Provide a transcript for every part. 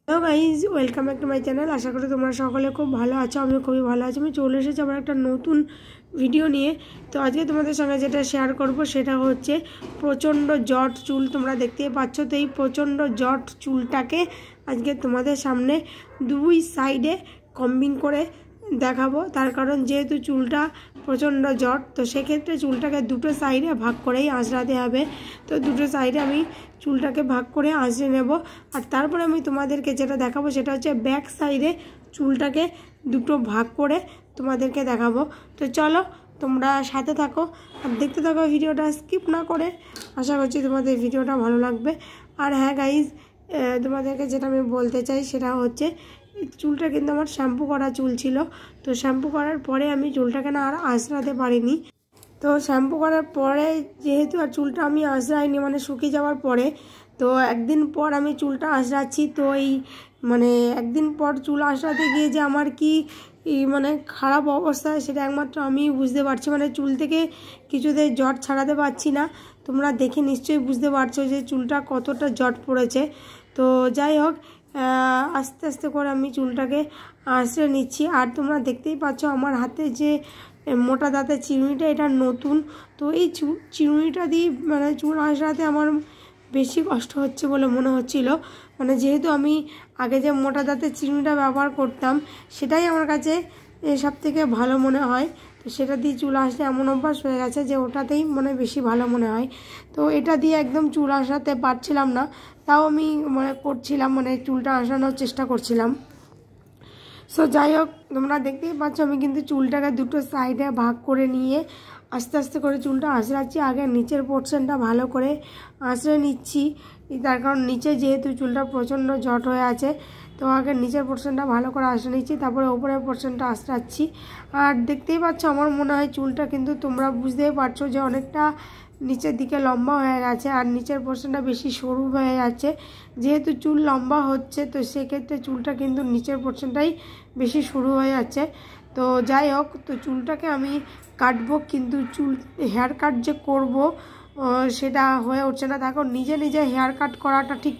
Hello guys, welcome back to my channel. আশা করি তোমরা সকলে খুব ভালো আছো। আমিও খুবই ভালো আছি। আমি চলে এসেছি আমার একটা নতুন ভিডিও নিয়ে। তো আজকে তোমাদের সঙ্গে যেটা শেয়ার করব সেটা হচ্ছে প্রচণ্ড জট চুল। তোমরা দেখতেই পাচ্ছ। তো এই প্রচণ্ড জট চুলটাকে আজকে তোমাদের সামনে দুই সাইডে কম্বিং করে দেখাবো। তার কারণ যেহেতু চুলটা প্রচণ্ড জট, তো সেক্ষেত্রে চুলটাকে দুটো সাইডে ভাগ করেই আঁচড়াতে হবে। তো দুটো সাইডে আমি চুলটাকে ভাগ করে আঁচড়ে নেব। আর তারপরে আমি তোমাদেরকে যেটা দেখাবো সেটা হচ্ছে ব্যাক সাইডে চুলটাকে দুটো ভাগ করে তোমাদেরকে দেখাবো। তো চলো তোমরা সাথে থাকো আর দেখতে থাকো ভিডিওটা স্কিপ না করে। আশা করছি তোমাদের ভিডিওটা ভালো লাগবে। আর হ্যাঁ গাইজ, তোমাদেরকে যেটা আমি বলতে চাই সেটা হচ্ছে চুলটা কিন্তু আমার শ্যাম্পু করা চুল ছিল। তো শ্যাম্পু করার পরে আমি চুলটাকে না আর আঁচড়াতে পারিনি। তো শ্যাম্পু করার পরে যেহেতু আর চুলটা আমি আঁচড়াইনি, মানে শুকিয়ে যাওয়ার পরে, তো একদিন পর আমি চুলটা আঁচড়াচ্ছি। তো এই মানে একদিন পর চুল আঁচড়াতে গিয়ে যে আমার কি মানে খারাপ অবস্থা সেটা একমাত্র আমি বুঝতে পারছি। মানে চুল থেকে কিছুতে জট ছাড়াতে পারছি না। তোমরা দেখে নিশ্চয়ই বুঝতে পারছো যে চুলটা কতটা জট পড়েছে। তো যাই হোক, আস্তে আস্তে করে আমি চুলটাকে আঁচড়ে নিচ্ছি। আর তোমরা দেখতেই পাচ্ছ আমার হাতে যে মোটা দাঁতের চিরুনিটা, এটা নতুন। তো এই চিরুনিটা দিয়ে মানে চুল আঁচড়াতে আমার বেশি কষ্ট হচ্ছে বলে মনে হচ্ছিল। মানে যেহেতু আমি আগে যে মোটা দাঁতের চিরুনিটা ব্যবহার করতাম সেটাই আমার কাছে সব থেকে ভালো মনে হয়। তো সেটা দিয়ে চুল আসতে এমন অভ্যাস হয়ে গেছে যে ওটাতেই মানে বেশি ভালো মনে হয়। তো এটা দিয়ে একদম চুল আঁচড়াতে পারছিলাম না, তাও আমি মানে করছিলাম, মানে চুলটা আঁচড়ানোর চেষ্টা করছিলাম। সো যাই হোক, তোমরা দেখতেই পাচ্ছ আমি কিন্তু চুলটাকে দুটো সাইডে ভাগ করে নিয়ে আস্তে আস্তে করে চুলটা আঁচড়াচ্ছি। আগে নিচের পোর্শনটা ভালো করে আঁচড়ে নিচ্ছি, তার কারণ নিচে যেহেতু চুলটা প্রচণ্ড জট হয়ে আছে। তো আগে নিচের পোর্শনটা ভালো করে আঁচড়ে নিচ্ছি, তারপরে ওপরের পোর্শনটা আঁচড়াচ্ছি। আর দেখতেই পাচ্ছ আমার মনে হয় চুলটা কিন্তু তোমরা বুঝতেই পারছো যে অনেকটা নিচের দিকে লম্বা হয়ে গেছে আর নিচের পোর্শনটা বেশি সরু হয়ে যাচ্ছে। যেহেতু চুল লম্বা হচ্ছে তো সেক্ষেত্রে চুলটা কিন্তু নিচের পোর্শনটাই বেশি সরু হয়ে যাচ্ছে। তো যাই হোক, তো চুলটাকে আমি কাটবো, কিন্তু চুল হেয়ার কাট যে করব সেটা হয়ে উঠছে না। দেখো নিজে নিজে হেয়ার কাট করাটা ঠিক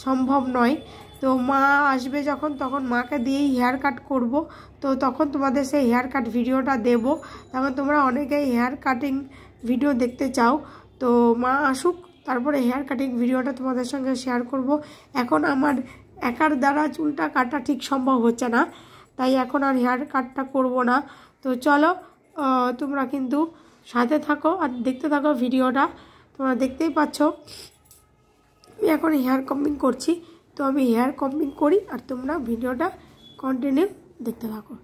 সম্ভব নয়। তো মা আসবে যখন, তখন মাকে দিয়েই হেয়ার কাট করব। তো তখন তোমাদের সেই হেয়ার কাট ভিডিওটা দেব। তখন তোমরা অনেকেই হেয়ার কাটিং ভিডিও দেখতে চাও। তো মা আসুক, তারপরে হেয়ার কাটিং ভিডিওটা তোমাদের সঙ্গে শেয়ার করব। এখন আমার একার দ্বারা চুলটা কাটা ঠিক সম্ভব হচ্ছে না, তাই এখন আর হেয়ার কাটটা করব না। তো চলো তোমরা কিন্তু সাথে থাকো আর দেখতে থাকো ভিডিওটা। তোমরা দেখতেই পাচ্ছ আমি এখন হেয়ার কম্বিং করছি। তো আমি হেয়ার কম্বিং করি আর তোমরা ভিডিওটা কন্টিনিউ দেখতে থাকো।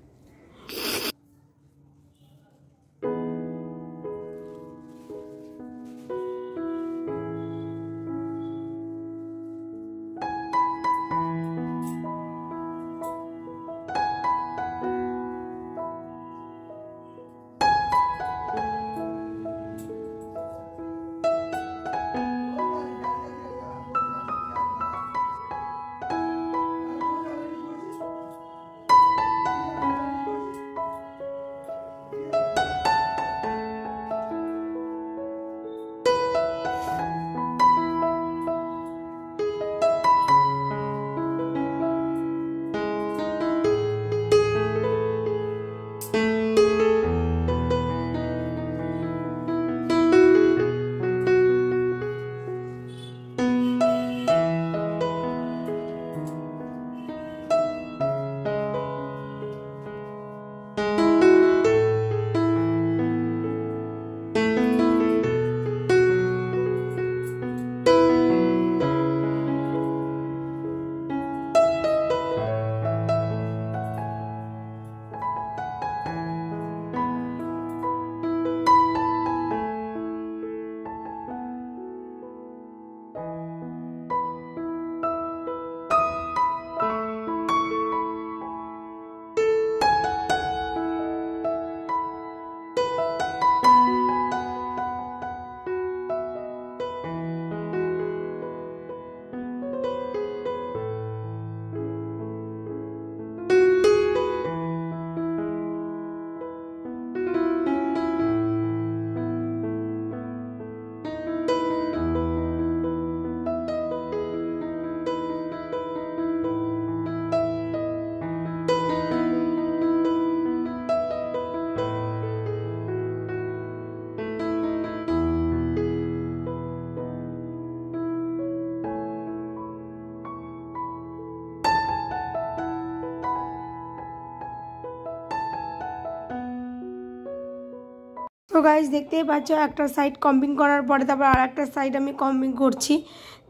তো গাইজ দেখতেই পাচ্ছ একটা সাইড কম্বিং করার পরে তারপর আর একটা সাইড আমি কম্বিং করছি।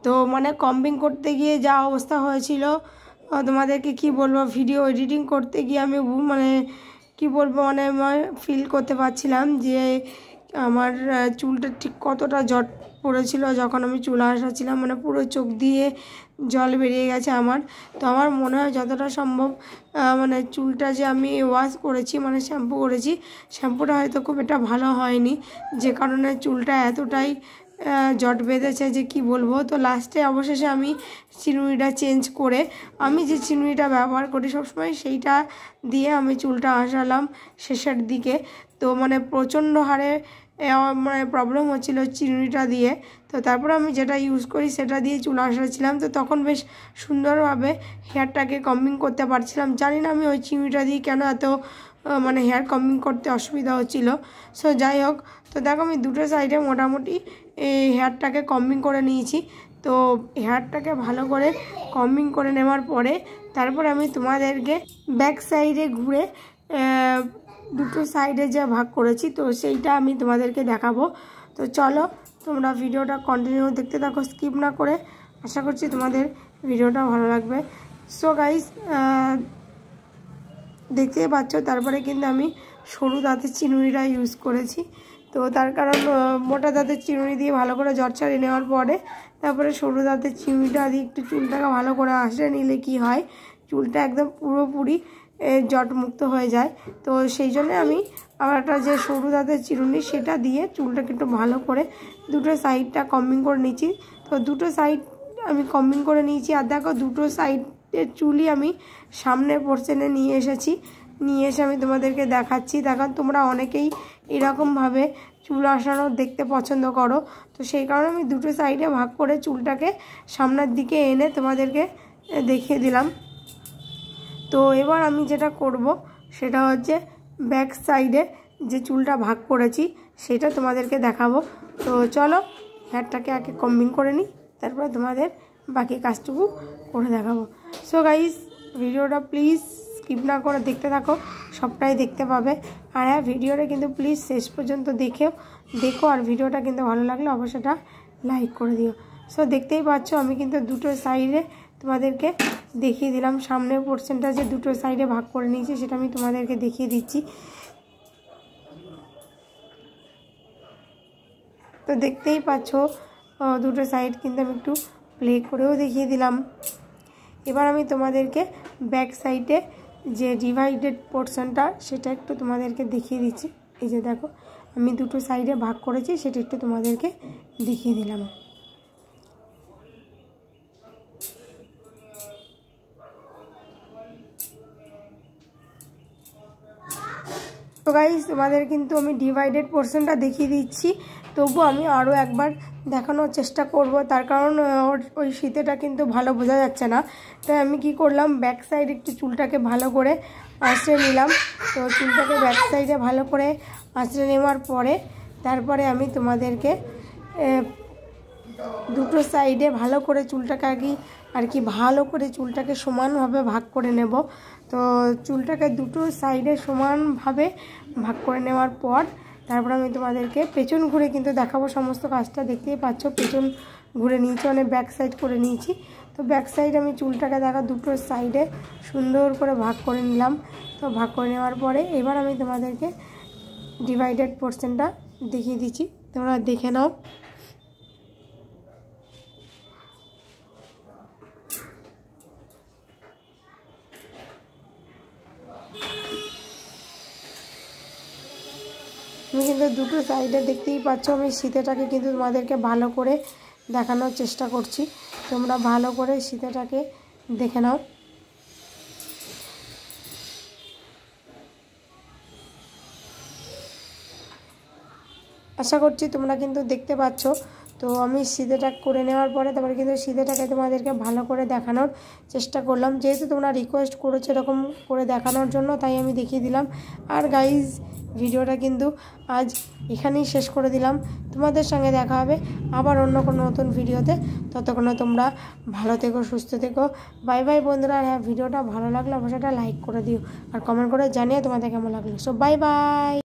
তো মানে কম্বিং করতে গিয়ে যা অবস্থা হয়েছিল তোমাদেরকে কি বলবো, ভিডিও এডিটিং করতে গিয়ে আমি মানে কি বলবো, মানে ফিল করতে পারছিলাম যে আমার চুলটা ঠিক কতটা জট পড়েছিল যখন আমি চুল আসাচ্ছিলাম, মানে পুরো চোখ দিয়ে জল বেরিয়ে গেছে আমার। তো আমার মনে হয় যতটা সম্ভব মানে চুলটা যে আমি ওয়াশ করেছি, মানে শ্যাম্পু করেছি, শ্যাম্পুটা হয়তো খুব একটা ভালো হয়নি, যে কারণে চুলটা এতটাই জট বেঁধেছে যে কি বলবো। তো লাস্টে অবশেষে আমি চিরুনিটা চেঞ্জ করে, আমি যে চিরুনিটা ব্যবহার করি সবসময় সেইটা দিয়ে আমি চুলটা আসালাম শেষের দিকে। তো মানে প্রচণ্ড হারে মানে প্রবলেম হচ্ছিলো চিরুনিটা দিয়ে। তো তারপর আমি যেটা ইউজ করি সেটা দিয়ে চুল আসাচ্ছিলাম। তো তখন বেশ সুন্দরভাবে হেয়ারটাকে কম্বিং করতে পারছিলাম। জানি না আমি ওই চিরুনিটা দিয়ে কেন এত মানে হেয়ার কম্বিং করতে অসুবিধা হচ্ছিলো। সো যাই হোক, তো দেখো আমি দুটো সাইডে মোটামুটি এই হেয়ারটাকে কম্বিং করে নিয়েছি। তো হেয়ারটাকে ভালো করে কম্বিং করে নেওয়ার পরে তারপর আমি তোমাদেরকে ব্যাক সাইডে ঘুরে দুটো সাইডে যা ভাগ করেছি তো সেইটা আমি তোমাদেরকে দেখাবো। তো চলো তোমরা ভিডিওটা কন্টিনিউ দেখতে থাকো, স্কিপ না করে। আশা করছি তোমাদের ভিডিওটা ভালো লাগবে। সো গাইস দেখতেই পাচ্ছ তারপরে কিন্তু আমি সরু দাঁতের চিরুনিটা ইউজ করেছি। তো তার কারণ মোটা দাঁতের চিরুনি দিয়ে ভালো করে জট ছাড়িয়ে নেওয়ার পরে তারপরে সরু দাঁতের চিরুনিটা দিয়ে একটু চুলটাকে ভালো করে আঁচড়ে নিলে কি হয়, চুলটা একদম পুরোপুরি জট মুক্ত হয়ে যায়। তো সেই জন্য আমি আমার একটা যে সরু দাঁতের চিরুনি সেটা দিয়ে চুলটাকে একটু ভালো করে দুটো সাইডটা কম্বিং করে নিয়েছি। তো দুটো সাইড আমি কম্বিং করে নিয়েছি। আর দেখো দুটো সাইডের চুলই আমি সামনের পোর্শনে নিয়ে এসেছি, নিয়ে এসে আমি তোমাদেরকে দেখাচ্ছি। দেখো তোমরা অনেকেই এরকমভাবে চুল আসানো দেখতে পছন্দ করো, তো সেই কারণে আমি দুটো সাইডে ভাগ করে চুলটাকে সামনের দিকে এনে তোমাদেরকে দেখিয়ে দিলাম। তো এবার আমি যেটা করব সেটা হচ্ছে ব্যাক সাইডে যে চুলটা ভাগ করেছি সেটা তোমাদেরকে দেখাবো। তো চলো হেয়ারটাকে আগে কম্বিং করে নিই, তারপরে তোমাদের বাকি কাজটুকু করে দেখাবো। সো গাইস ভিডিওটা প্লিজ স্কিপ না করে দেখতে থাকো, সবটাই দেখতে পাবে। আর হ্যাঁ, ভিডিওটা কিন্তু প্লিজ শেষ পর্যন্ত দেখো আর ভিডিওটা কিন্তু ভালো লাগলে অবশ্যই লাইক করে দিও। সো দেখতেই পাচ্ছ আমি কিন্তু দুটো সাইডে তোমাদেরকে দেখিয়ে দিলাম। সামনের পোর্শনটা যে দুটো সাইডে ভাগ করে নিয়েছি সেটা আমি তোমাদেরকে দেখিয়ে দিচ্ছি। তো দেখতেই পাচ্ছ দুটো সাইড কিন্তু আমি একটু প্লে করেও দেখিয়ে দিলাম। এবার আমি তোমাদেরকে ব্যাক সাইডে যে ডিভাইডেড পোর্শনটা সেটা একটু তোমাদেরকে দেখিয়ে দিচ্ছি। এই যে দেখো আমি দুটো সাইডে ভাগ করেছি সেটা একটু তোমাদেরকে দেখিয়ে দিলাম। তো গাইস তোমাদের কিন্তু আমি ডিভাইডেড পোর্শনটা দেখিয়ে দিচ্ছি, তবু আমি আরও একবার দেখানোর চেষ্টা করব, তার কারণ ওই শীতেটা কিন্তু ভালো বোঝা যাচ্ছে না। তাই আমি কি করলাম, ব্যাক সাইড একটু চুলটাকে ভালো করে আঁচড়ে নিলাম। তো চুলটাকে ব্যাক সাইডে ভালো করে আঁচড়ে নেওয়ার পরে তারপরে আমি তোমাদেরকে দুটো সাইডে ভালো করে চুলটাকে আর কি ভালো করে চুলটাকে সমানভাবে ভাগ করে নেব। তো চুলটাকে দুটো সাইডে সমানভাবে ভাগ করে নেওয়ার পর তারপর আমি তোমাদেরকে পেছন ঘুরে কিন্তু দেখাবো সমস্ত কাজটা। দেখতেই পাচ্ছ পেছন ঘুরে নিয়েছি, মানে ব্যাক সাইড করে নিয়েছি। তো ব্যাক সাইড আমি চুলটাকে দেখা দুটো সাইডে সুন্দর করে ভাগ করে নিলাম। তো ভাগ করে নেওয়ার পরে এবার আমি তোমাদেরকে ডিভাইডেড পোর্শনটা দেখিয়ে দিচ্ছি, তোমরা দেখে নাও। তুমি কিন্তু দুটো সাইডে দেখতেই পাচ্ছ আমি শীতেটাকে কিন্তু তোমাদেরকে ভালো করে দেখানোর চেষ্টা করছি, তোমরা ভালো করে শীতেটাকে দেখে নাও। আশা করছি তোমরা কিন্তু দেখতে পাচ্ছ। তো আমি সিধেটা করে নেওয়ার পরে তারপরে কিন্তু সিধেটাকে তোমাদেরকে ভালো করে দেখানোর চেষ্টা করলাম, যেহেতু তোমরা রিকোয়েস্ট করেছো এরকম করে দেখানোর জন্য, তাই আমি দেখিয়ে দিলাম। আর গাইজ ভিডিওটা কিন্তু আজ এখানেই শেষ করে দিলাম। তোমাদের সঙ্গে দেখা হবে আবার অন্য কোনো নতুন ভিডিওতে। ততক্ষণে তোমরা ভালো থেকো, সুস্থ থেকো। বাই বাই বন্ধুরা। আর হ্যাঁ, ভিডিওটা ভালো লাগলে অবশ্যই লাইক করে দিও আর কমেন্ট করে জানিয়ে তোমাদের কেমন লাগলো। So bye bye.